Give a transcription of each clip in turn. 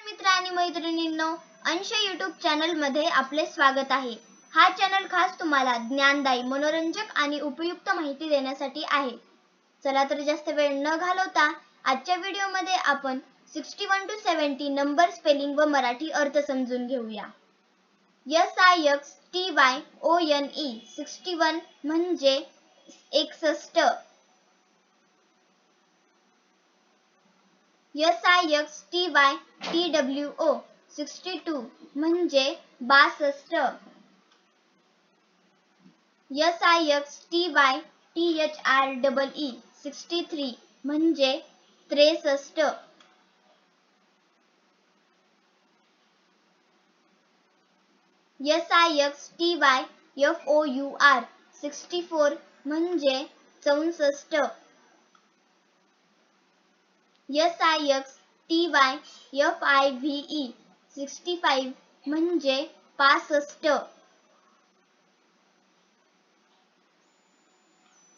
मित्र आणि मैत्रिणींनो, अंश YouTube चॅनल मध्ये आपले स्वागत आहे। हा चॅनल खास तुम्हाला ज्ञानदायी, मनोरंजक आणि उपयुक्त माहिती देण्यासाठी आहे। चला तर जास्त वेळ न घालवता आजच्या व्हिडिओ मध्ये आपण 61 to 70 नंबर स्पेलिंग व मराठी अर्थ समजून घेऊया। SIXTYONE 61 म्हणजे 61। SIXTYTWO 62 म्हणजे 62। SIXTYTHREE 63 म्हणजे 63। SIXTYFOUR 64 म्हणजे 64। SIXTYFIVE 65 म्हणजे 65।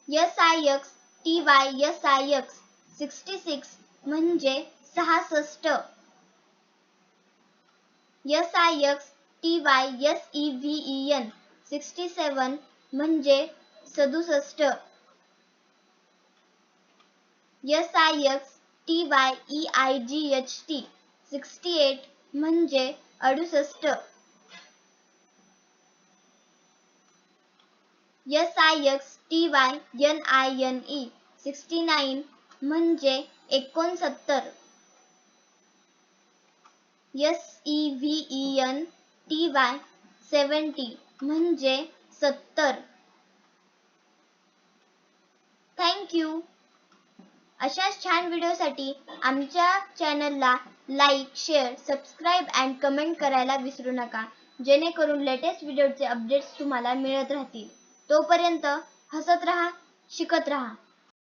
SIXTYSIX 66 म्हणजे 66। SIXTYSEVEN 67 म्हणजे 67। SIXTYEIGHT 68 म्हणजे 68। SIXTYNINE 69 म्हणजे 69। SEVENTY 70 म्हणजे 70। Thank you. अशाच छान व्हिडिओसाठी आमच्या चॅनलला like, share, subscribe and comment करायला विसरू नका, जेणेकरून लेटेस्ट व्हिडिओचे अपडेट्स तुम्हाला मिळत राहतील। तोपर्यंत हसत रहा, शिकत रहा।